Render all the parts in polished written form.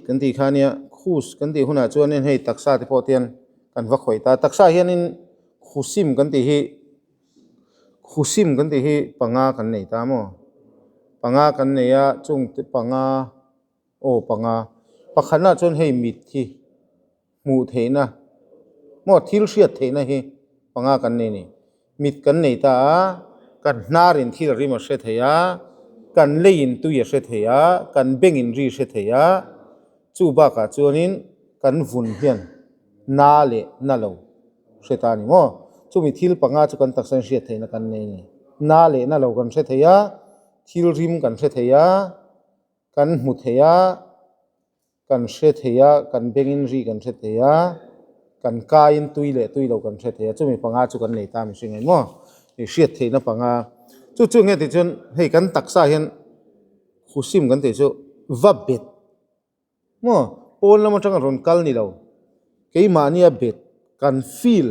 กันที่ข้าเนี่ยคูสกันที่หัวหน้าจวนนี่ให้ตักษาที่พอเตียนกันวักหอยตาตักษาเฮียนินคูซิมกันที่ปังากันไหนตามอ๋อปังากันไหนอะจงปังาปังาปักขณะจนให้มิดที่มูเทนะหมดทิลเชียดเทนะเฮปังากันนี่มิดกันไหนตากันนารินที่ริมาเสถียกันเลยินตุยเสถียกันเบงินรีเสถียจูบากาจวนินกันวุ่นเฮียนนาเลนาโลเสตานิโมจูมิทิลปังอาจุกันตักสันเสียเทนะกันนี่นาเลนาโลกันเสถียทิลริมกันเสถียกันมุเทียกันเสถียกันเบงินรีกันเสถียกันกายินตุยโลกันเสถียจูมิปังอาจุกันเลยตามสิ่งไงโมเสียเทนะปังอาจู่ๆเงี้ยติดจนให้กันตักษาเห็นขุซิมกันติดจู่วับเบ็ดมั่วปนแล้วมันจังรอนกัลนี่เราเกี่ยมานี่เบ็ดกันฟีล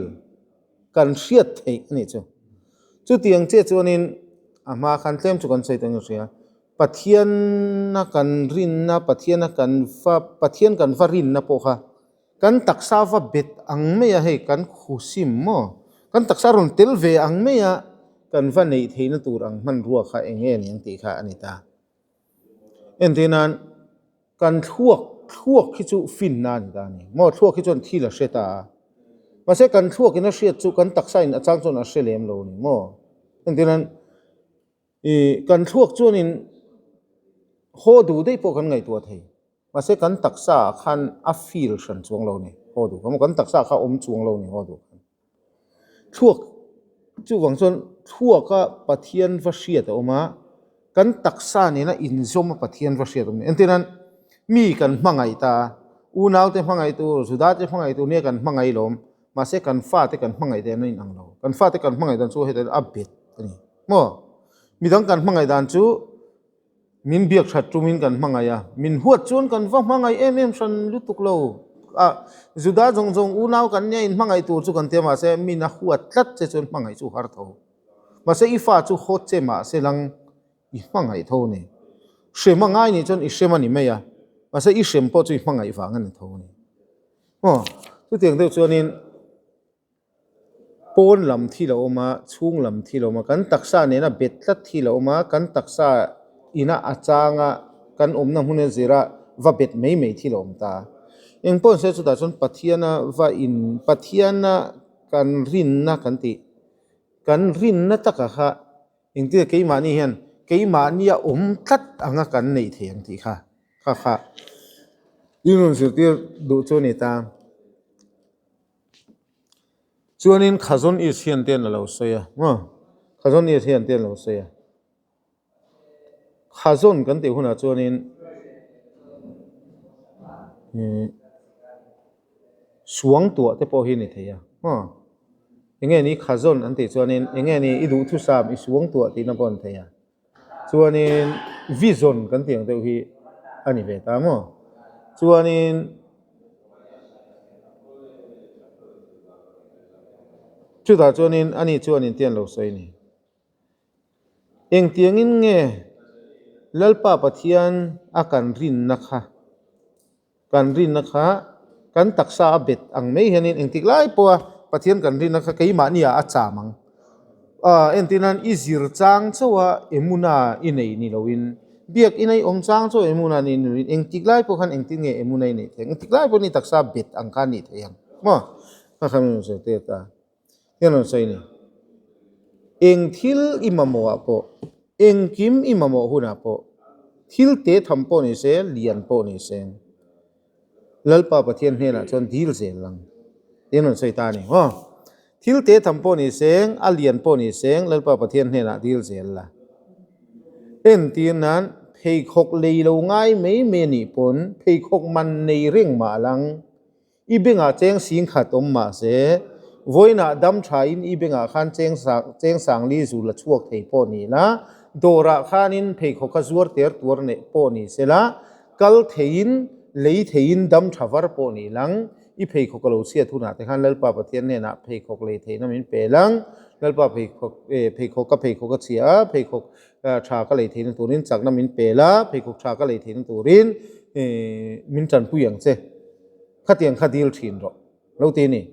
กันเสียเทนี่จู่ที่ยังเจ้านี่มาคันเต็มจู่กันใส่ตั้งเสียปัทยันนักกันรินนะปัทยันนักกันฟ้าปัทยันกันฟ้ารินนะพวกเขากันตักษาวับเบ็ดอังไม่ยาให้กันขุซิมมั่วกันตักษารอนเทลเวอังไม่ยากันฟันในเทนตูรังมันรัวข้าเองอย่างตีข้าอันนี้ตาเอ็นที่นั้นกันทั่วคิจุฟินนั่นตานี่มอทั่วคิจนที่ละเสตามาเสกันทั่วกินเสียจุกันตักไซน์อาจารย์จนอาเซเลมโลนี่มอเอ็นที่นั้นกันทั่วจวนินโหดูได้พวกกันไงตัวไทยมาเสกันตักษาคันอัฟฟิลชันจวงโลนี่โหดูเขาบอกกันตักษาข้าอมจวงโลนี่โหดูทั่วจู่วังส่วนทั่วก็ปะเทียนวเสียแต่ออกมากันตักษาเนี่ยนะอินซอมปะเทียนวเสียตรงนี้เอ็นที่นั้นมีกันมังไงตาอูนาวเตมังไงตัวสุดาเตมังไงตัวเนี่ยกันมังไงลมมาเสกันฟ้าเตกันมังไงเตนั่นอังเรากันฟ้าเตกันมังไงดันจู่ให้แต่อับเบ็ดนี่มั่วมีทั้งกันมังไงดันจู่มินเบียกชัดจู่มินกันมังไงมินหัวจวนกันว่ามังไงฉันลุตุกโลจุดาจงอูนาวกันเนี่ยมังไงตัวจู่กันเตมาเสมินหัวตัดเจจนมังไงจู่ฮาร์ทเอามาเสอีฟ้าจู่โคตรเจมาเสลังอีมังไงเท่านี้เชื่อมังไงนี่จนอีเชื่อมันนี่ไม่ยามาเสอีเชื่อมพอจู่มังไงฟังกันเท่านี้ทุกอย่างเดียวจวนนี้ปนลำที่เราออกมาชุ่งลำที่เรามากันตักษาเนี่ยนะเบ็ดลัดที่เราออกมากันตักษาอินะอาจารย์กันน้ำหุ่นเจระว่าเบ็ดไม่ที่เราอมตายังปนเสียจุดจนปัทยานะว่าปัทยานะกันรินนะกันติกันรินนะตะกะค่ะยังที่เกี่ยมานี่เห็นเกี่ยมานี่ตัดอ่างกันในเทียงที่ค่ะยิ่งรู้สึกที่ดูจนนี่ตาจวนนี้ข้าจนอีเสียนเตียนเราเสียข้าจนอีเสียนเตียนเราเสียข้าจนกันติหัวหน้าจวนนี้สวงตัวแต่พอเห็นนี่เทียยังไงนี่ข้าจนอันติจวนนี้ยังไงนี่อีดูทุสามอีสวงตัวที่นับวันเทียจวนนี้วิจนกันติอย่างเดียวที่อันนี้เบตามจวนนี้จุดจวนนี้อันนี้จวนนี้เตียนเราใส่นี่เองเตียงอินเงลัลปาปะเทียนอาการรินนะคะการรินนะคะกันตักษาเบ็ดอังไม่เห็นเองติกไล่ปัวปะเทียนกันรินนะคะกี่มานี่อาจามังเอ็นที่นั้นอิจิรจางชัวเอมุนาอินเอนี่เราวินเบียกอินเออมจางชัวเอมุนานี่เองติกไล่ปัวกันเองติงเงเอมุนานี่เองติกไล่ปัวนี่ตักษาเบ็ดอังกันนี่เทียงข้าคำนึงเสียเตตายังนั่นใช่นี่เองทิลอิมามโมอะปอเองกิมอิมามโมหุนะปอทิลเตทำปอนี่เสเลียนปอนี่เสลัลปาปะเทียนเนี่ยนะจนทิลเสลังยังนั่นใช่ตานี่ทิลเตทำปอนี่เสอเลียนปอนี่เสลัลปาปะเทียนเนี่ยนะทิลเสละเอ็นตีนั้นเพยขกเลยเราง่ายไม่เมนี่ปนเพยขกมันในเร่งมาลังอีเบงอาเจงสิงขัดอมมาเสวัยน่ะดำชายอินอีเบงอาขันเจงสังลีจูละชวกเทปนี่นะโดราขันินเพยขกจวดเตอร์ตัวเนี่ยปนี่เสละกัลเทยินเลยเทยินดำชาวร์ปนี่หลังอีเพยขกเราเสียทุนแต่ขันเลลปาปะเทียนเนี่ยนะเพยขกเลยเทนมินเปลังเลลปาเพยขกเสียเพยขกชาก็เลยเทนตัวรินจากน้ำมินเปล่าเพยขกชาก็เลยเทนตัวริน มินจันปุยังเจขัดยังขัดดีลชินรอเราตีนี่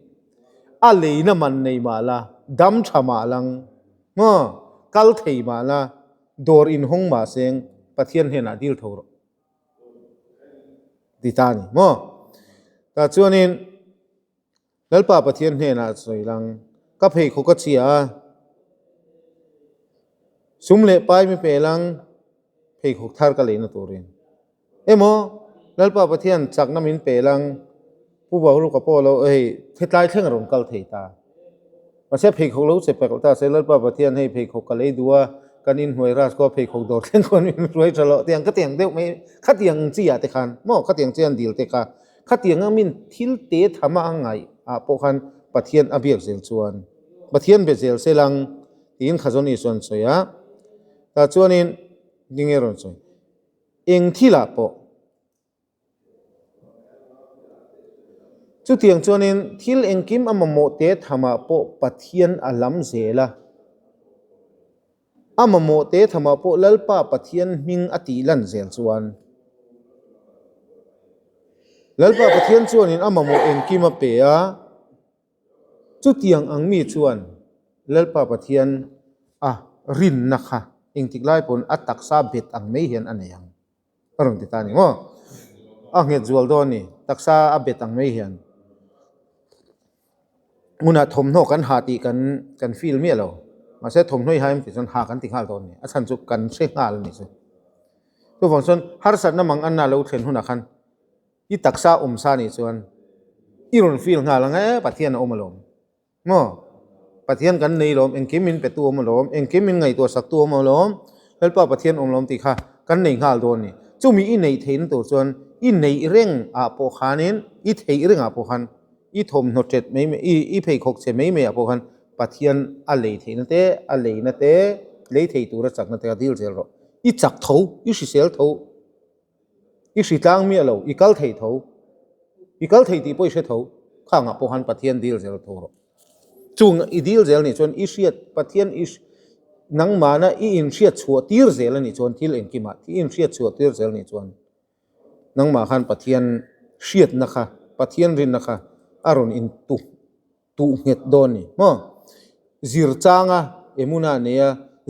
อะไรนะมันในมาละดำชามาลังกัลเทยมาละดอร์อินห้องมาเซงปะเทียนเฮนาดีลทอร์ดิตานี่แต่ชวนนี้แล้วป่าปะเทียนเฮนาสวยลังก็เพยเขาก็เชียสุมเล่ไปไม่เปลังเพยเขาทาร์ก็เลยนะตัวเรนแล้วป่าปะเทียนจากน้ำมินเปลังผู้บอกลูกกับพ่อเราเทตายเท่งอารมณ์กัลเทตามาเสียเพยเขารู้เสร็จไปกับตาเสร็จแล้วป่าปะเทียนให้เพยเขาก็เลยดูว่ากันอินหวยราชก็เพยเขาโดดเท่งคนรวยจะเลาะเตียงก็เตียงเดียวไม่ขัดเตียงเจียเตคันขัดเตียงเจียนดีลเตกาขัดเตียงมินทิลเตทำมาไงพวกคันปะเทียนอเบียกเซลชวนปะเทียนเบเซลเซลังตีนขจรนิส่วนสวยแต่ชวนนี้ยิ่งเอรอนสวยเองที่ละปอจุดเตียงชวนนี้ทิลเองกิมโมเตทำมาปอปะเทียนอัลลัมเซละโมเตทำมาปอลลป้าปะเทียนมิงอติลันเซลชวนลลป้าปะเทียนชวนนี้โมเองกิมเปียจุดเตียงอังมีชวนลลป้าปะเทียนรินนะคะเองติกไล่ผลอัตตักซาเบ็ดอังไม่เห็นอันไหนยังอารมณ์ติดตานี่เงียจวลโดนนี่ตักซาเบ็ดอังไม่เห็นมุนาทมโนกันหาตีกันฟิลเมียเรามาเสทมน้อยให้มันติดจนหากันติดหาตอนนี้อาจารย์จุกันเช็คหาแล้วนี่สิตัวฝั่งส่วนฮาร์สัตน้ำมังอันน่าเราเห็นหุ่นคันอีตักซาซานี่ส่วนอีรุนฟิลงาลังปะเทียนมาลมปะเทียนกันในลมเองกิมินเป็ดตัวมาลมเองกิมินไงตัวสักตัวมาลมแล้วป้าปะเทียนลมตีค่ะกันในหาโดนนี่จู่มีอีในเทนตัวส่วนอีในเร่งโปคานินอีเทเร่งโปคันอีทมโนเจ็ดไม่อีเพยขกเสไม่โปคันปะเทียนอะไรเทนเตอะไรนั่นเตเลยเทตัวรักนั่นเตดิลเซลล์อีจักเท้าอีสิเซลเท้าอีสิตังมีอะไรอีกัลเทเท้าอีกัลเทตีป่วยเสเท้าข้างโปคันปะเทียนดิลเซลเท้าจุงอีดิลเซลนี่จนอีเชียดปะเทียนอีนังมานะอีอินเชียดชัวตีร์เซลนี่จนที่เล่นกิมาที่อินเชียดชัวตีร์เซลนี่จนนังมาขันปะเทียนเชียดนะคะปะเทียนรินนะคะอารมณ์อินตุเห็ดโดนนี่ซิร์จางะเอมุนาเนีย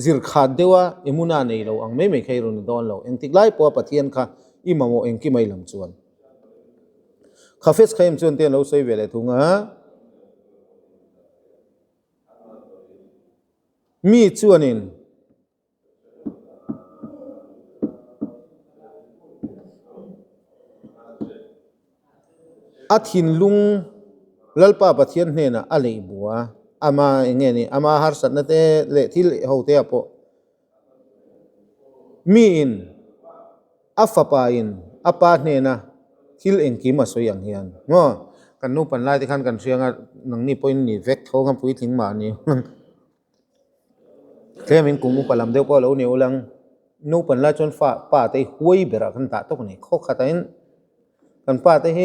ซิร์ขาดเดวะเอมุนาเนียเราอังไม่ใครรู้นี่โดนเราเองติดไล่ปัวปะเทียนค่ะอีมาโมเองกิไม่ลำจวนคาเฟ่สใครมจวนเตียนเราใช้เวลาทุ่งมีชวนินอาทินลุงลลป้าปะเทียนเนน่ะอะไรบัวอามาเงี้ยนี่อามาฮาร์สัตนั่นเตเลที่เขาเทียบปะมีอินอัฟปาอินอัปาเนน่ะที่เองกิมาสวยอย่างเฮียนกันนู้ปันไล่ที่ขันกันเชียงนังนี่พอยนี่เวกเขากันปุยทิ้งมานี่แค่มินกุ้งปลาลำเดียวก็แล้วเนี่ยอุลังนู้ปันไล่จนฟ้าป้าเตยหวยเบรักันตาตุกนี่เขาขัดอินกันป้าเตย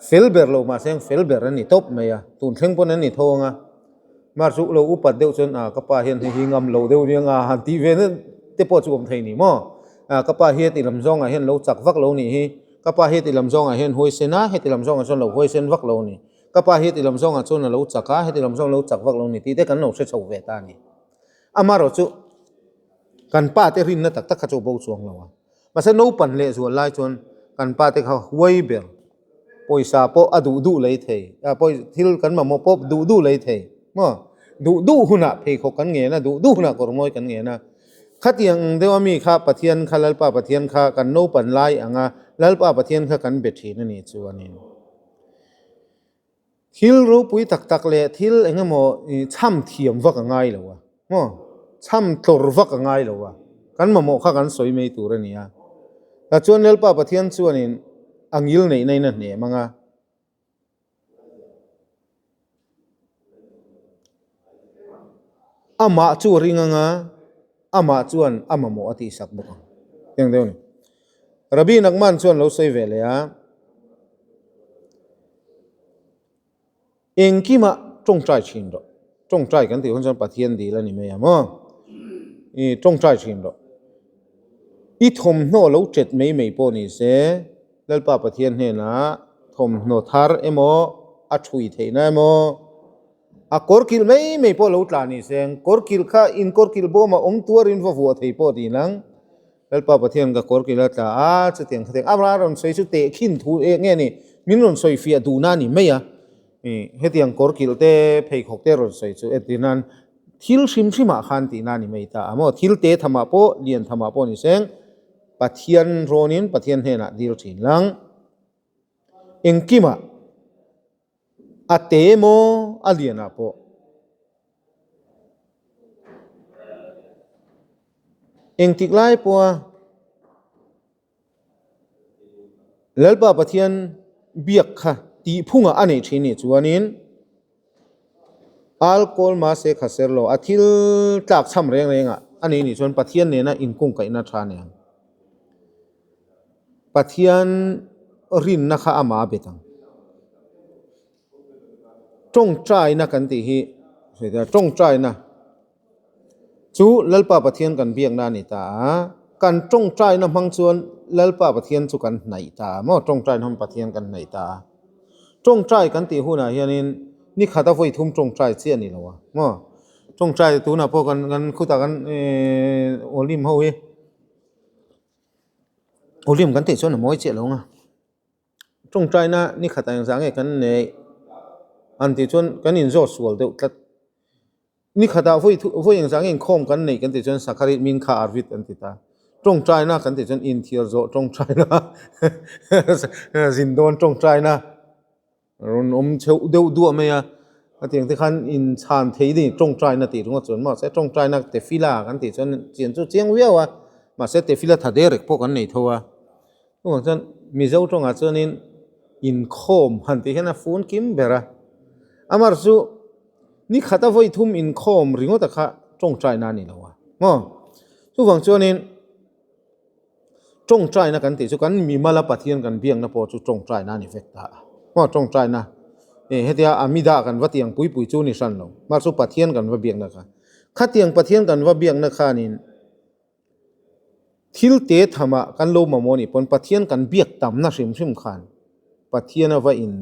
ฟิลเบอร์เรามาเสียงฟิลเบอร์นี่ทบไหมตุนเชิงปนนั้นนี่ทงมาสุเราอุปเดียวจนก็ป้าเห็นหิงเราเดียวเนี่ยหันทีเวนเตปอจุมไทยนี่มั้งก็ป้าเห็นติลำซองเห็นเราจักวักเรานี่ก็ป้าเห็นติลำซองเห็นหวยเซนะเห็นติลำซองจนเราหวยเซนวักเรานี่ก็ป้าเห็นติลำซองจนเราจักเห็นติลำซองเราจักวักเรานี่ที่เด็กกันเราเชื่อชาวเวตานี่มาเราจุกันป้าเตรินนั่นตักขจบเอาช่วงเรามาเส้นนู้ปันเละส่วนไล่จนกันป้าเตเขาหวยเบอร์ปอยซาปอดูเลยเทปอยทิลกันมาโมปอบดูเลยเทดูหุ่นเพคกันเงี้ยนะดูหุ่นกอร์มอยกันเงี้ยนะขัดยังเดี๋ยวมีข้าปะเทียนข้าลลป้าปะเทียนข้ากันโนปันไล่ลลป้าปะเทียนข้ากันเบ็ดทีนั่นนี่ชัวนี่ทิลรู้ปุยตักเละทิลเองโมช่ำเทียมวักง่ายเลยวะช่ำตัววักง่ายเลยวะกันมาโมข้ากันสวยไม่ตัวนี่แต่ชวนลลป้าปะเทียนชัวนี่อังยิลในนั่นเนี่ยมังอามาจวริงอามาจวนอามาโมอติสักบุกอย่างเดียวนี่ระบีนักมันชวนเราใส่เวลาเองกี่มาจงใจชินดอกจงใจกันที่คนจะปะเทียนดีแล้วนี่ไม่ยามจงใจชินดอก อีทมโนเราเจ็ดไม่ปอนี่เสแล้วป้าประเทียนเห็นนะทมโนทาร์เอโมอัชุยเทนะโมกอร์กิลไม่ปอเราตานี่เสงกอร์กิลข้าอินกอร์กิลโบมาตัวรินฟัวเทปอดีนังแล้วป้าประเทียนกับกอร์กิลตาจะเตียงเขาเตียงอาบราอนสวยสุดเตะขินทูเองนี่มินรอนสวยฟีดูนานี่ไม่อะเฮตียงกอร์กิลเตะเพย์ขกเตะรอนสวยสุดเอ็ดดินันทิลชิมาขันตีนานี่ไม่ตาอ่ะโมทิลเตะธรรมะปอเลียนธรรมะปอนี่เสงปะเทียนโรนินปะเทียนเฮนะดีรจินลังเอ็งกิมาอาเตโมอาเลียนาปอเอ็งติกไล่ปัวแล้วป้าปะเทียนเบียกค่ะตีพุ่งอันนี้ชินี่จวนนินอัลกอฮอล์มาเสกเสรโลอาทิลจากช้ำแรงอ่ะอันนี้นี่ชวนปะเทียนเนี่ยนะอินกุ้งไก่นาชาเนี่ยปะเทียนรินนะคะอามาเบตังจงใจนะกันตีฮีเสียจงใจนะจูลลปาปะเทียนกันเบียงนานิตากันจงใจนะมังชวนลลปาปะเทียนสุกันไหนตามอจงใจทำปะเทียนกันไหนตาจงใจกันตีหูนะเฮียนี่ข้าตาไฟทุ่มจงใจเสียนี่แล้ววะมอจงใจตัวน่ะพวกกันคุตากันโอลิมเฮาเอโอลิมกันตีชวนมอยเจลงอ่ะจงใจนะนี่ข้าตายังสังเกตกันในอันที่ชวนกันอินโซสวลเด็กนี่ข้าตาไฟยังสังเกตคอมกันในกันที่ชวนสักการิมินข้าอาร์วิตอันที่ตาจงใจนะกันที่ชวนอินเทียร์โซจงใจนะสินโดนจงใจนะรุนเชวเดือดไหมอ่ะที่อย่างที่ขันอินชานเทียดีจงใจนะตีตรงกับส่วนมากเสจงใจนะเตฟิลากันที่ชวนเจียนจุเจียงเวียวอ่ะมาเสเตฟิลาทัดเดริกพวกกันในทัวพวกนั้นมีเจ้าจงอาจจะอินคอมหันที่เห็นนะฟูนกิมเบระอามาร์ซูนี่ข้าตาไฟทุ่มอินคอมริงว่าแต่ข้าจงใจนั่นนี่แล้ววะมั้งทุกฝั่งส่วนนี้จงใจนะกันที่สุกันมีมาลาปะเทียนกันเบียงนะพอจุจงใจนั่นนี่เฟกตามั้งจงใจนะเฮติยาอามิดากันว่าเตียงปุยจูนี่สันเรามาสุปะเทียนกันว่าเบียงนะคะข้าเตียงปะเทียนกันว่าเบียงนะคะนี่ทิลเตธรรมะกันโลมาโมนี่ปนปะเทียนกันเบียกต่ำนะชิมขันปะเทียนว่าอิน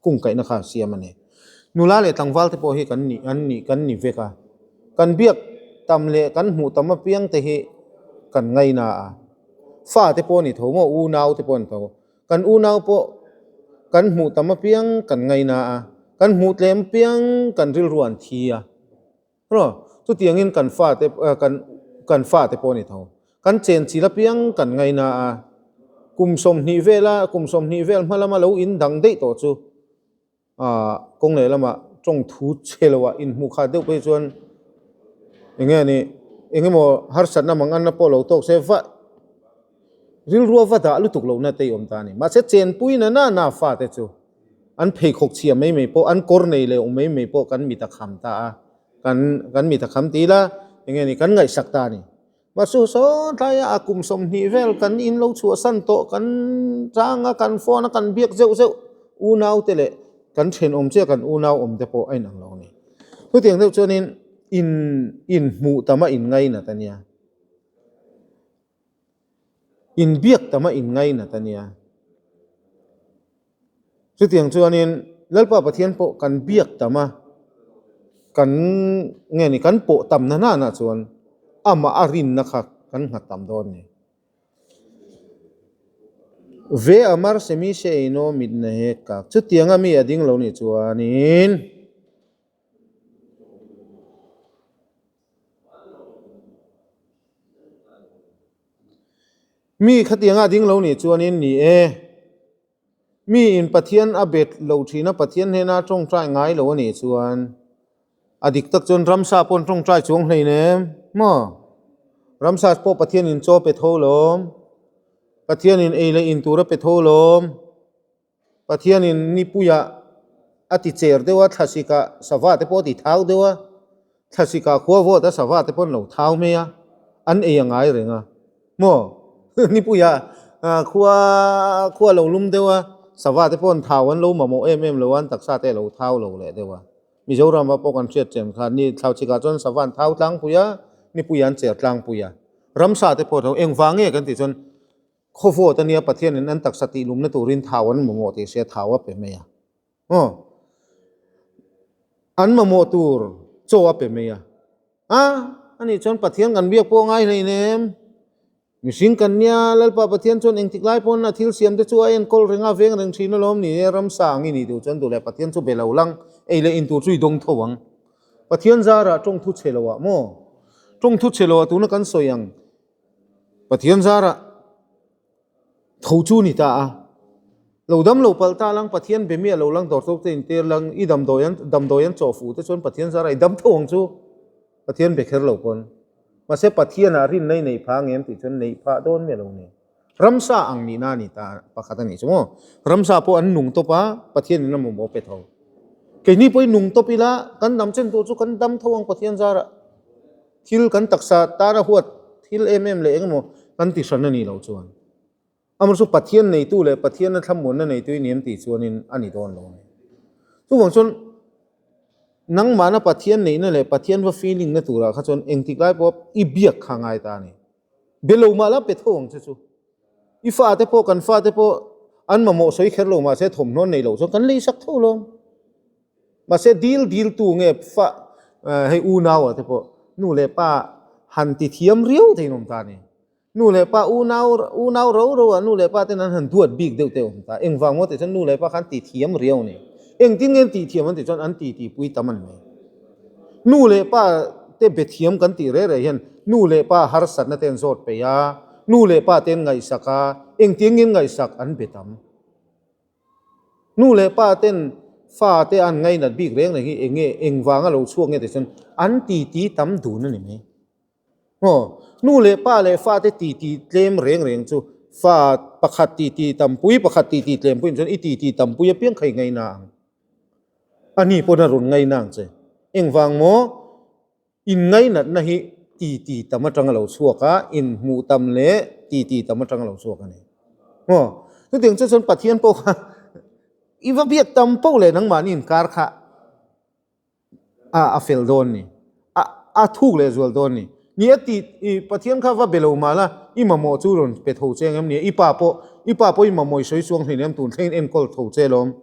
กุ้งไก่นะคะเสียมันเนี่ยนูลาเลตังวัลที่พอเฮกันนี่อันนี้กันนี่เวกากันเบียกตำเลกันหูตำมาเปียงแต่เฮกันไงนาฟ้าที่พอนี่ถั่วอูนาวที่พอนี่ถั่วกันอูนาวพอกันหูตำมาเปียงกันไงนากันหูเต็มเปียงกันริลรวนทีอ่ะเพราะทุกเตียงเงินกันฟ้าที่กันฟ้าที่พอนี่ถั่วกันเจนศิลเปียงกันไงนากุมสมนิเวลมาละมาเราอินดังได้ต่อจูกงเลยละมาจงทูเชลวะอินมุขาเดียวไปชวนอย่างเงี้ยนี่อย่างเงี้ยโมฮาร์สันน่ะมังอันน่ะพอเราตกเซฟะริลรัวฟะตาลุตุกเราเนี่ยเตยอมตานี่มาเสเจนปุยน่ะน่าฟาเตจูอันเพยขกเชียไม่พออันกอร์เนเลยไม่พอกันมีตะคำตากันมีตะคำตีละอย่างเงี้ยนี่กันไงสักตานี่มาสู้สอนทายอากุมสมนิเวลกันอินเราชัวสันโตกันจางกันฟอนกันเบียกเจ้าอูนาวเตเลกันเชนอมเชื่อกันอูนาวอมเตโปไอ้หนังเรานี่ผู้เตียงเท่านี้อินหมู่ตามาอินไงนะตาเนี่ยอินเบียกตามาอินไงนะตาเนี่ยผู้เตียงเท่านี้แล้วป้าประเทียนโปกันเบียกตามากันไงนี่กันโปตำน่าส่วนอามาอารินนะคะกันหัดตำโดนนี่เวอามารเซมิเชอิโนมิดเนเฮกักชุดเตียงมีอดิ้งเหล่านี้จวนนินมีขเตียงอดิ้งเหล่านี้จวนนินนี่มีอินปะเทียนอเบตเหล่าทีนะปะเทียนเฮนาจงใจง่ายเหล่านี้จวนอดิกตักจนรำซาปนจงใจจวงให้เนมมั้งรำซาปปะเทียนอินโจเปโทลมปะเทียนอินเอเลอินตูระเปโทลมปะเทียนอินนิปุยะอติเจร์เดวะทัศิกาสวัสดิ์เปอติเท้าเดวะทัศิกาขัววอดสวัสดิ์เปอนเหล่าเท้าเมียอันยังไงเรื่องอ่ะมั้งนิปุยะขัวเหล่าลุ่มเดวะสวัสดิ์เปอนเท้าวันลุ่มมาโมเอ็มเหล่าวันตักซาเตเหล่าเท้าเหล่าเลยเดวะมีเจ้ารามาปกันเชียดเจมขานี่เท้าชิกาจนสวัสดิ์เท้าตั้งปุยะนี่ปุยันเจร์ตั้งปุยะ ram sa te po tho eng wange kan ti chon khovo tania pathian in an tak sati lum na turin thawan mo te se thawa pe me ya an mo tur chowa pe me ya ani chon pathian kan biak po ngai nei nem mising kan nia lalpa pathian chon eng tiklai pon na thil siam te chu ai en kol renga veng reng thina lom ni ram sa ngi ni tu chon tu le pathian chu belo lang ei le in tu chui dong thowang pathian zara tong thu chelowa mo tong thu chelowa tu na kan soyang pathian zara thau chu ni ta lo dam lo pal ta lang pathian be mi lo lang dor tok te in ter lang I dam doyan cho fu te chon pathian zara I dam thong chu pathian be kher lo kon ma se pathian a rin nei nei pha ngem ti chon nei pha don me lo ni ramsa ang ni na ni ta pakhat ani chumo ramsa po an nung to pa pathian na mo pe tho ke ni poi nung to pila kan dam chen tu chu kan dam thawang pathian zara thil kan taksa ta ra huat thil le engmo kan ti san ni lo chuan amar su pathian nei tu le pathian na tham mon na nei tu niam ti chuanin ani don lo chu wang chon nang mana pathian nei na le pathian wa feeling na tura kha chon eng tiklai pop I biak khangai ta ni belo mala pe thong chu I fa te po kan fa te po an ma mo soi kher lo ma se thom non nei lo so kan lei sak tho lo ma se deal tu nge fa hei u naw te po nu le pa han ti thiam riu thei nom ta ni nu le pa u naw ro nu le pa te nan han duat big deu te om ta eng wang mo te chan nu le pa khan ti thiam riu ni eng tin ngen ti thiam an ti chon an ti pui taman me nu le pa te be thiam kan ti re hian nu le pa har sat na ten zot pe ya nu le pa ten ngai saka eng ting ngin ngai sak an betam nu le pa ten fa te an ngai na big reng hi eng wanga lo chuang nge te chon an ti tam du na ni me nu le pa le fa te ti tlem reng chu fa pakhat ti tam pui pakhat ti tlem pui chon I ti tam pui piang khai ngai na ani pona run ngai nang che eng wang mo in ngai nat na hi ti tam atang lo chuaka in mu tam le ti tam atang lo chuaka ni tu ting chon pathian po I wa biak tam po le nang manin kar kha a fel don ni a thuk le zual don ni ni ati pathian kha wa belo mala I ma mo chu ron pe tho cheng em ni I pa po I ma moi soi chuang hinem tun thlein en kol tho che lom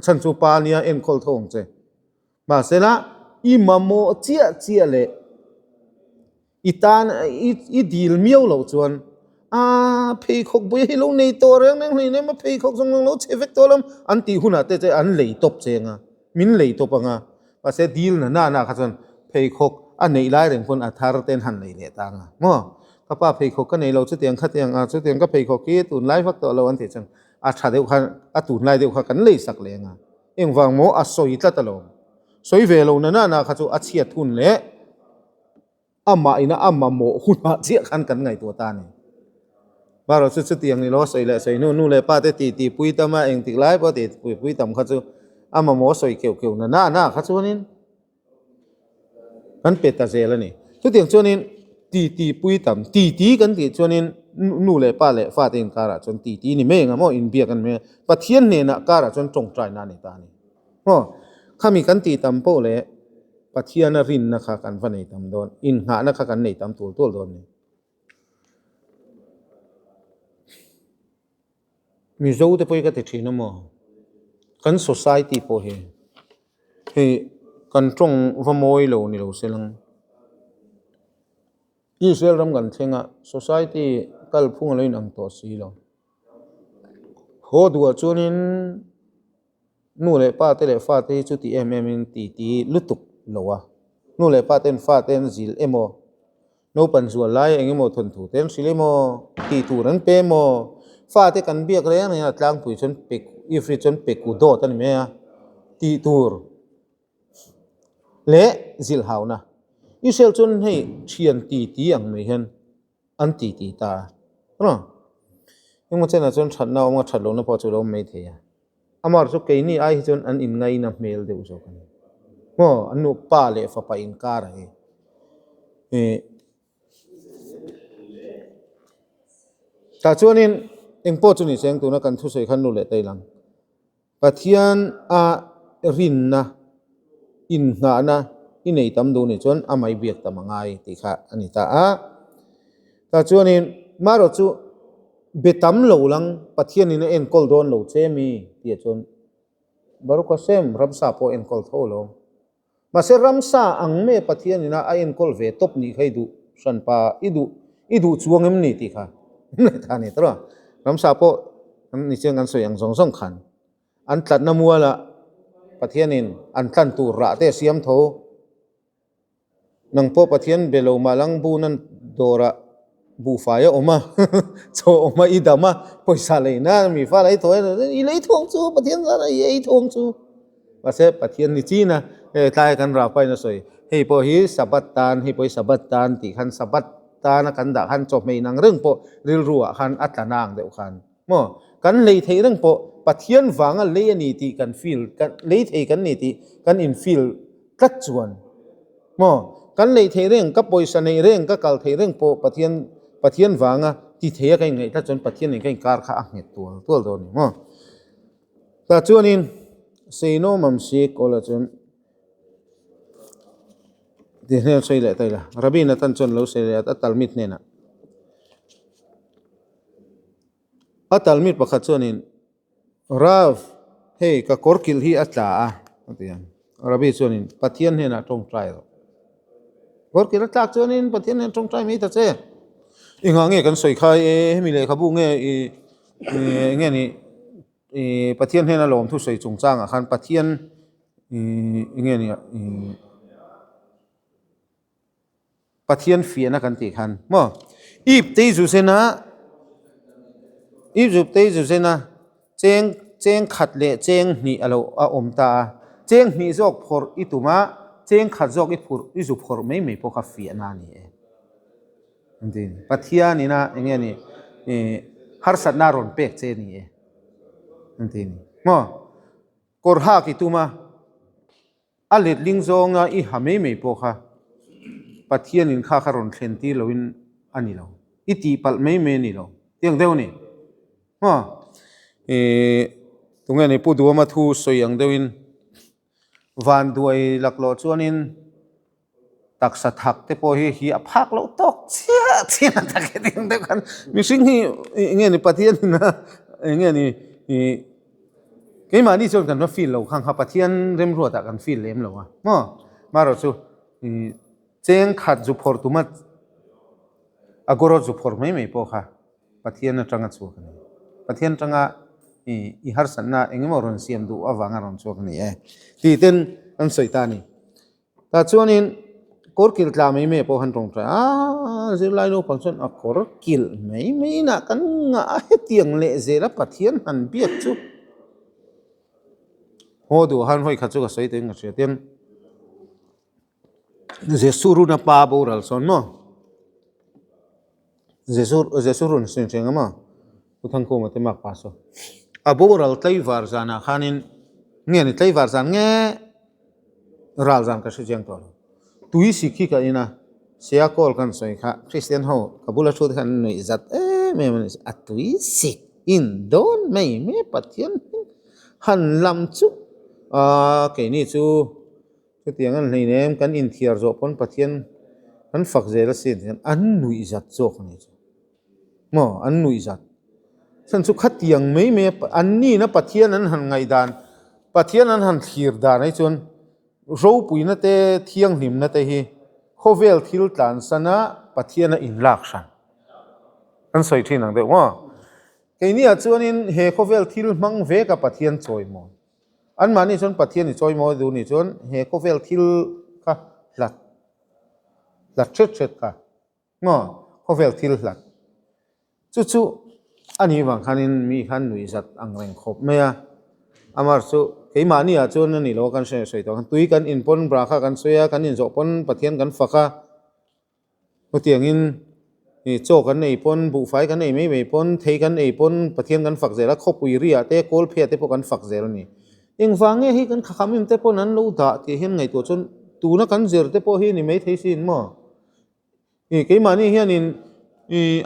chan chu pa nia en kol thong che ma sela I ma mo chia le itan I dil miau lo chuan phei khok boi hi lo nei to reng nang nei ma phei khok song lo che vek to lam an ti huna te che an lei top chenga min lei top anga pa se dil na kha chon phei khok an nei lai reng phun athar ten han nei le ta nga mo ka pa phei khok ka nei lo chu tiang kha tiang chu tiang ka phei khok ki tun lai vak to lo an ti chang a tha deu khan a tun lai deu kha kan lei sak le nga eng wang mo a soi tla ta lo soi ve lo na kha chu a chia thun le amma ina amma mo huna chia khan kan ngai to ta ni baro chu tiang ni lo soi le nu le pa te ti pui tama eng tik lai po ti pui tam kha chu amma mo soi keu na kha chu nin kan pe ta zel ani chu tiang chu nin ti pui tam ti kan ti chu nin nu le pa le fa ten kara chon ti ni me nga mo in bia kan me pathian ne na kara chon chong trai na ni ta ni khami kan ti tam po le pathian na rin na kha kan va nei tam don in nga na kha kan nei tam tul don ni mi zo te poi ka te thina mo kan society po he kan trong va moi lo ni lo selang Israel ram kan thenga society kal phung lein ang to si lo ho duwa chunin nu le pa te le fa te chu ti in ti lutuk lowa nu le pa ten fa ten zil emo no pan zual lai engemo thon thu ten silemo ti tu ran pe mo fa te kan biak re na tlang pui chon pe ifri chon pe ku do tan me ti tur le zil hauna Israel chon hei thian ti ang me hen an ti ta no emo chena chon that na ma that lo na po chu lo me the ya amar chu ke ni ai chon an in ngai na mel de zo kan mo anu pa le fa pa in kar ta chuanin engpo chu ni seng tu na kan thu sei khan nu le tai lang pathian a rin na in nga na inei tam do ni chon amai biak tamangai ti kha ani ta ta chuanin maro chu betam lo lang pathian in en kol don lo chemi ti chon baruka sem ramsa po en kol tho lo ma se ramsa ang me pathian ina a en kol ve top ni khai du san pa idu chuangem ni ti kha tha ni tro ramsa po an ni cheng an soyang song song khan an tlat na muala pathian in an tlan tu ra te siam tho nang po pathian belo malang bu nan dora bu faya oma cho oma idama poisa leina mi fa lai thoi i lei thong chu pathian ra ei thong chu ma se pathian ni chi na tai kan ra pai na soi hei po hi sabat tan hi poi sabat tan ti khan sabat tan kan da khan chop mei nang reng po ril ruwa khan atlanang deu khan mo kan lei thei reng po pathian wanga le ani ti kan feel kan lei thei kan ni ti kan in feel kat chuan mo kan lei thei reng ka poisa nei reng ka kal thei reng po pathian wanga ti thei kai ngai ta chon pathian ni kai kar kha nge tual do ni mo ta chuanin seino mam si kola chon de ne sei la tai la rabina tan chon lo sei la talmit ne na talmit pakhat chuanin rav hey ka korkil hi atla a atian rabi chuanin pathian he na tong trai ro korkil atla chuanin pathian he tong trai mi ta che inga nge kan soi khai mi le khabu nge nge ni pathian he na lom thu sei chung chang a khan pathian nge ni pathian fiana kan ti khan mo ip te ju sena cheng khat le cheng ni alo a om ta cheng ni jok phor ituma cheng khat jok i phur i ju phor mei po kha fiana ni andin pathian ina nge ni har satna ron pek che ni andin mo kor ha ki tuma alet ling zonga i ha mei po kha pathian in kha ron thlen ti loin ani lo iti pal mei ni lo tiang deu ni mo tunga ni pu duama thu soyang deuin van duai laklo chuanin taksa thak te po hi a phak lo tok chia ta ke ding de kan mi sing hi nge ni pathian na nge ni ke ma ni chon kan ma feel lo khang ha pathian rem ro ta kan feel lem lo wa mo maro chu cheng khat ju phor tu ma agoro ju phor mei po kha pathian na tanga chu kan pathian tanga i har sanna engemo ron siam du awanga ron chu kan ti ten an soitani ta chuanin korkil tla mei po han tong tra zirlai no function a korkil mei na kan nga he tiang le zela pathian han biak chu hodu han hoi khachu ka soite nga ten jesuru na pa boral son no jesuru sin chenga ma uthang ko mate mak paso aboral taiwar zana khanin nge ni taiwar zan nge ral zan ka sijeng to tui sikhi ka ina sia kol kan soi kha christian ho kabula thud khan noi zat me atui sik in don me pathian han lam chu ke ni chu tiang an nei nem kan in thiar zo pon pathian an fak zela sin an nui zat chok ni mo an nui zat san chu khat tiang me an ni na pathian an han ngai dan pathian an han thir dan ai chon ro puina te thiang hnim na te hi khovel thil tlan sana pathian a in lak san an soi thin ang de wa ke ni a chuanin he khovel thil mang ve ka pathian choi mo an mani chon pathian ni choi mo du ni chon he khovel thil kha lat chet ka ngo khovel thil lat chu ani wang khanin mi khan nui zat ang reng khop mea amar chu ke mani a chon ni lo kan se to tui kan in pon bra kha kan soya kan in zo pon pathian kan faka utiang in ni cho kan nei pon bu fai kan nei mei pon thei kan nei pon pathian kan fak zela khopui ria te kol phe te po kan fak zel ni eng wange hi kan khamim te pon an lo da ti hen ngai to chon tu na kan zer te po hi ni mei thei sin mo ke mani hian in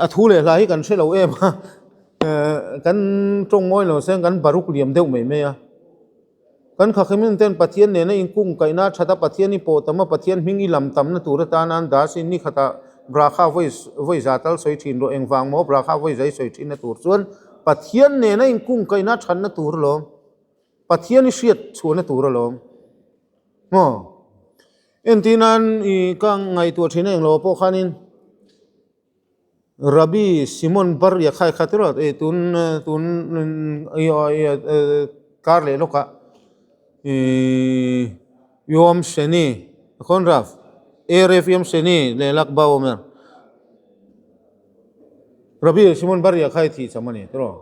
a thu le lai kan se lo em kan tong moi lo sen kan baruk liam deuh mei a kan khakhimin ten pathian ne na in kung kaina thata pathian ni po tama pathian mingi lam tam na tur ta nan da sin ni khata บราคาไว้จาตัลสวยทินโรเองวางหมอบราคาไว้ใจสวยทินนะตัวส่วนปัทเทียนเนี่ยนะอิงกุ้งไก่นัดฉันนะตัวลมปัทเทียนนี่เสียดชวนนะตัวลมเอ็นที่นั้นอีกังไงตัวที่นั่งโลโปขานินรับบีซิมอนบาร์อยากใครขัดรถตุนการเลโลกะยอมเชนีคนรับเฟยมเชนีเลลักบ่าวเมอรับบีซิมอนบาร์อยากใครที่สมัยนี้ตลอด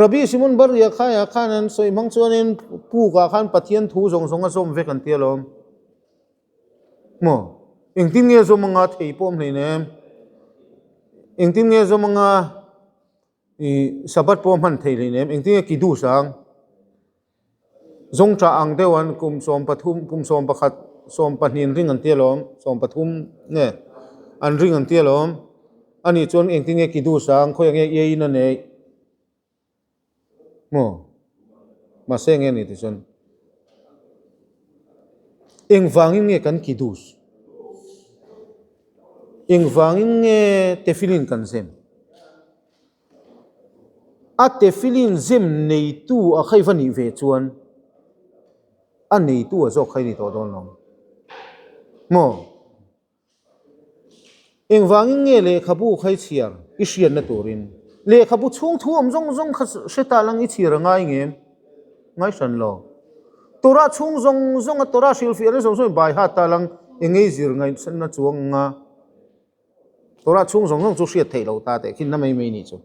รับบีซิมอนบาร์อยากใครอาคารนั้นสวยมังชวนินผู้ก่อการปัทเทียนทูส่งอสมเวกันเตียลมอิงติมเงี้ยสมังอาเทียปมเลยเนี่ยอิงติมเงี้ยสมังอาสับปะมันเทียเลยเนี่ยอิงติมเงี้ยกิดูสังจงจะอังเทวันกุมสมปฐุมกุมสมประคัดสมปนินริงอันเตียลมสมปฐุมเนี่ยอันริงอันเตียลมอันนี้จนอิงติมเงี้ยกิดูสังเขาอย่างเงี้ยเย็นนั่นเองมาเสียงเงี้ยนี่ที่จนเองฟังเงี้ยกันกิดูสเองฟังเงี้ยเทฟิลินกันเซมอัตเทฟิลินเซมในตู้อะใครฟันอีเวชวนอันในตู้อะจอกใครนี่ตัวโดนลงเองฟังเงี้ยเลยขับผู้ใครเชียร์อิเชียนนั่นตัวรินเลยขับผู้ช่วงทุ่มจงเสตาลังอิเชียร์ง่ายเงี้ยง่ายสันโลตัวราช่วงตัวราชิลฟีอะไรส่งบายฮัตตาลังเองไงจีร์ง่ายสันนั่นช่วงง่าตัวราช่วงจุเสียเทเราตาแต่คิดนั่นไม่นี่จ้ะ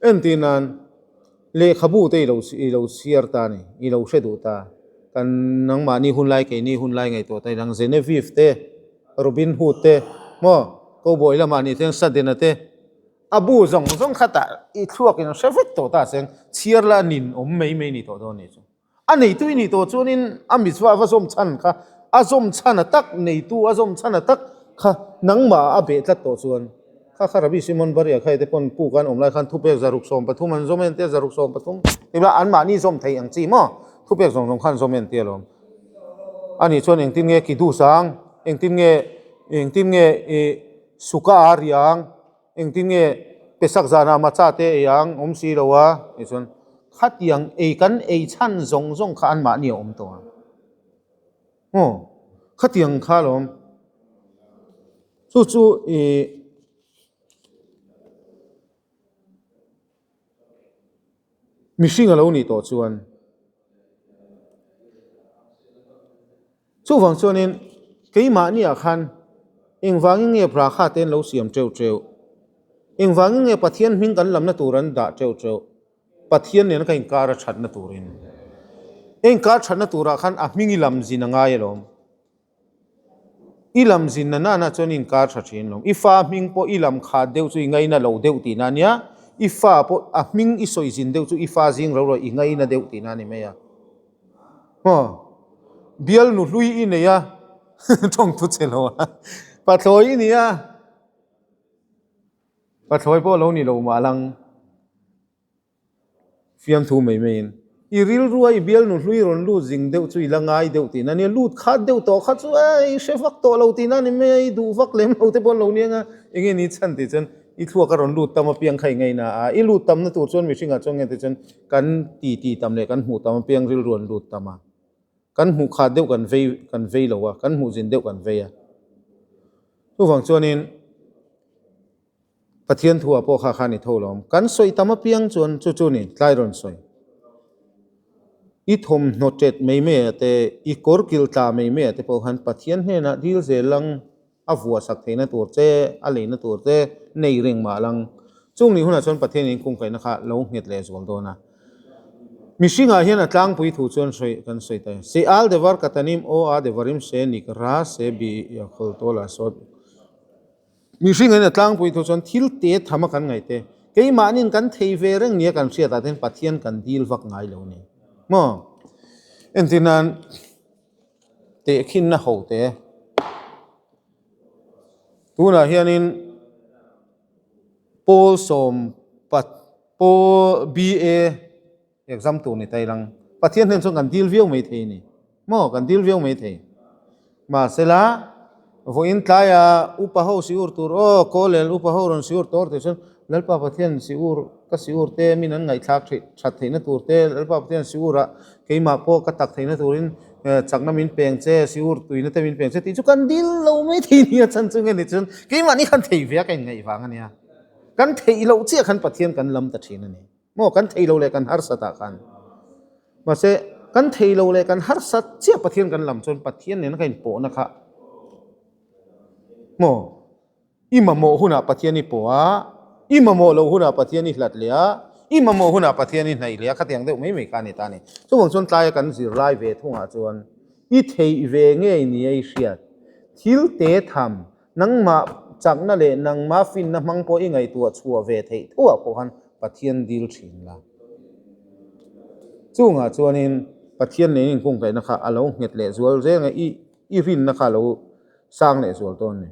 เอ็นที่นั้นเลขบูเตเราเสียร์ตานี่เราเสดูตากันนังมานี่หุ่นไล่ไงนี่หุ่นไล่ไงตัวแต่นังเซเนฟิฟเตโรบินฮูดเตก็บ่อยละมานี่เต็งสัตว์เดนเตอบูจงขัดอีทั่วกันเชฟตัวตาเซงเชียร์ละนินไม่นี่ตัวนี่จ้ะอันนี้ตัวนี่ตัวจนินอามิสวาผสมชันค่ะอาสมชันตักในตัวอาสมชันตักค่ะนังมาอาเบตัดตัวส่วนข้ารับบิซิมอนบารีใครแต่คนผู้กันไล่ขันทุบเอกจารุกสมปฐุมมันสมเนเตจารุกสมปฐุมที่ว่าอันมานี่สมไทยอังจีทุบเอกสองขันสมเนเตลมอันนี้ส่วนเองที่เงี้ยกิดูสังเองที่เงี้ยสุขาอาริยังเองที่เงี้ยเปสักจานามาชาเตยังสีละวะนี่ส่วนขัดยังกันชันจงขันมานี่ตัวขัดยังข้าลมจู่มิชิงเรานี่ตัวชวนฝั่งชวนนี้เกี่ยมานี่อาคารเองฟังเงี้ยพระข้าเต้นเราเสียมเจ้าเองฟังเงี้ยปะเทียนหิงกันลำนัตุรันด่าเจ้าปะเทียนเนี่ยนักอิงการชัดนัตุรินเองการชัดนัตุระคันมิงิลำจินง่ายลมอีลำจินน่าจนอิงการชัดชินลมอีฟ้ามิงพออีลำขาดเดียวจุยง่ายน่ะเราเดียวตีนั่นเนี่ยอีฟ้าพอมิงอีสอยจินเดียวจุอีฟ้าจิงเราอีง่ายน่ะเดียวตีนั่นนี่ไหมยะเบียลนุลุยอินเนี่ยต้องทุเจโลปัทลอยนี่ปัทลอยพอเรานี่เรามาลังฟิยมทูไม่นอีริลรวยเบียลนุลุยรอนลูจิงเดียวจุยละง่ายเดียวตีนั่นเนี่ยลูดขาดเดียวต่อขาดจุเชฟักต่อเราตีนั่นนี่ไม่ดูฟักเล็มเราแต่พอเราเนี่ยเองนี่ฉันติจันอีทั่วกันรอนลูดตามมาเพียงใครไงนะอีลูดตามนั่นตัวจนไม่ชิงอ่ะจงเงี้ยติจันกันตีตามเลยกันหูตามมาเพียงริลรวนลูดตามมากันหูขาดเดียวกันเวเราวะกันหูจินเดียวกันเวียทุกฝั่งชวนนี้ปะเทียนทัวพอขานี่โทลมกันสวยตามมาเพียงชวนจู่นี่ไล่รอนสวยอีทมโนเจ็ดไม่แต่อีกอร์กิลตาไม่แต่พอหันปะเทียนเนี่ยนะดิลเซลังอาฟัวสักเทนะตัวเจอะไรนะตัวเจในเรื่องมาลังช่วงนี้หุ่นชนปะเทียนนี้คงไปนะคะเราเห็ดเลยส่วนตัวนะมิชิงอาเฮียนตั้งปุยถูชวนสวยกันสวยแต่เสียอัลเดวาร์กัตนิมโออาเดวาริมเซนิกราเซบียาคอลโตลาสดมิชิงอาเฮียนตั้งปุยถูชวนทิลเตะทำกันไงเตะเกี่ยมานินกันเทเวเรื่องนี้กันเสียแต่เต็นปัทเทียนกันดีลฟักไงเหล่านี้เอ็นที่นั้นเตะขินนะเขาเตะตัวน่ะเฮียนินโปสมปัดโปบีเอexam tu ni tai lang pathian hen song kan dil viau mai the niกัน deal viau mai the ma sela voin tlaya upaho siur tur o kolel upaho ron siur tor te chen lalpa pathian siur ka siur te minan ngai thak that theina tur te lalpa pathian siura keima po ka tak theina turin chakna min peng che siur tuina te min peng che ti chu kan dil lo mai thi ni chan chung ni chen keima ni khan thei via kai ngai wang ania kan thei lo che khan pathian kan lam ta thina ni mo kan thei lo le kan har sata khan ma se kan thei lo le kan har sat che pathian kan lam chon pathian ne na kain po na kha mo imamo huna pathiani poa imamo lo huna pathiani hlat lia imamo huna pathiani nei lia khatiang de mai mai ka ni ta ni chu wang chon tlai kan zir lai ve thunga chuan I thei ve nge ni ai hriat thil te tham nangma chakna le nangma fin na mang po ingai tua chua ve thei thua po han pathian dil thin la chunga chuanin pathian ne ing kung kai na kha alo nget le zual ze nga I fin na kha lo sang le zual ton ni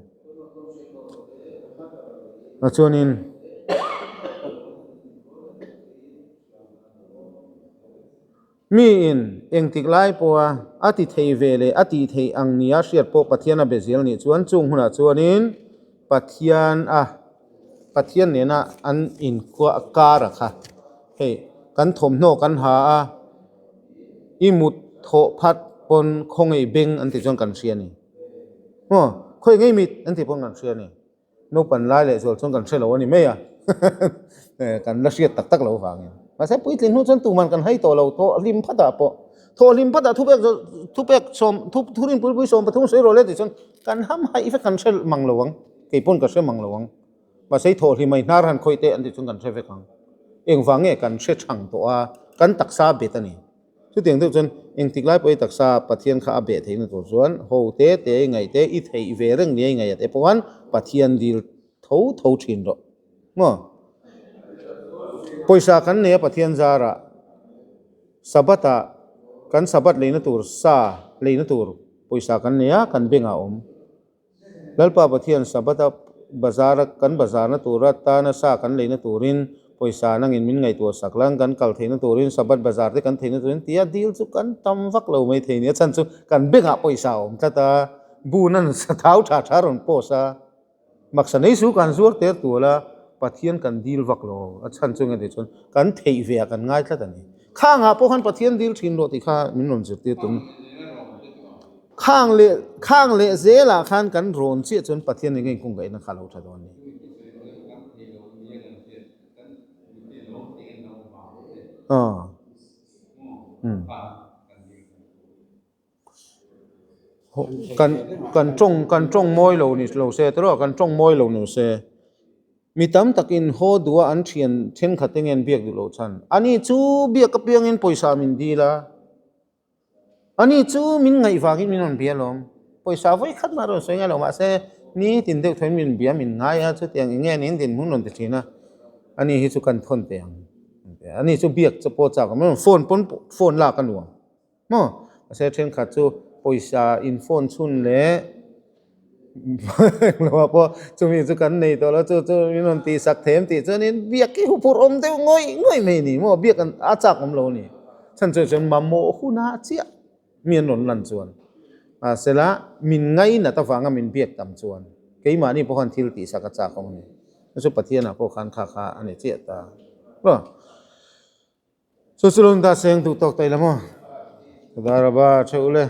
chuanin mi in engtik lai poa ati thei vele ati thei ang nia hriat po pathiana bezial ni chuan chung huna chuanin pathian ne na an in kwa kara kha hei kan thom no kan ha a imut tho phat pon khongai beng an ti chon kan hria ni ho khoi ngai mit an ti pon kan hria ni no pan lai le zol chon kan hre lo ani me ya kan la hriat tak tak lo wang ma se puitlin hu chon tu man kan hai to lo to lim phata po tho lim phata thupek som thurin pui som pathum sei ro le ti chon kan ham hai fe kan hre mang lo wang ke pon ka hre mang lo wang ma sei tho hi mai nar han khoi te an ti chon kan hre ve khang eng wange kan hre thang to a kan taksa betani chu tiang de chon eng tiklai poi taksa pathian kha be thein to chuan ho te ngai te I thei ve reng ni ngai te powan pathian dil tho thin ro ngo poisa kan ne pathian zara sabata kan sabat leina tur sa leina tur poisa kan ne kan benga om lalpa pathian sabata bazar kan bazar na tura ta na sa kan leina turin poisa nang in min ngai tu saklang kan kal theina turin sabat bazar te kan theina turin tia deal chu kan tam vak lo mai theini chan chu kan benga poisa om ta bunan sa thau tha ron posa maksa nei su kan zuar te tuala pathian kan deal vak lo a chan chu nge de chon kan thei ve kan ngai thla tani khanga po khan pathian deal thin lo ti kha min ron zir te tum khang le zela khan kan ron chi chon pathian nge kung ga na khalo tha don ni kan trong moi lo ni lo se tro kan trong moi lo no se mi tam takin ho duwa an thian khatengen biak du lo chan ani chu biak ka piang in poisa min dila ani chu min ngai wangin min on bialom poisa voi khat ma ro so nga lo ma se ni tin de thon min bia min ngai a chu tiang nge nin tin mun non te thina ani hi chu kan thon te ang ani chu biak chu po cha ka mon phone la kan luang mo se then khat chu poisa in phone chun le lo po chu mi chu kan nei to la chu min on ti sak them ti chu nin biak ki hu pur om te ngoi me ni mo biak kan a chak om lo ni chan chu ma mo hu na chia mien non lan chuan sela min ngai na ta wanga min biak tam chuan keima ni po khan thil ti saka cha khong ni chu pathian a po khan kha ani che ta ro so sulung da seng tu tok tai lamo daraba chule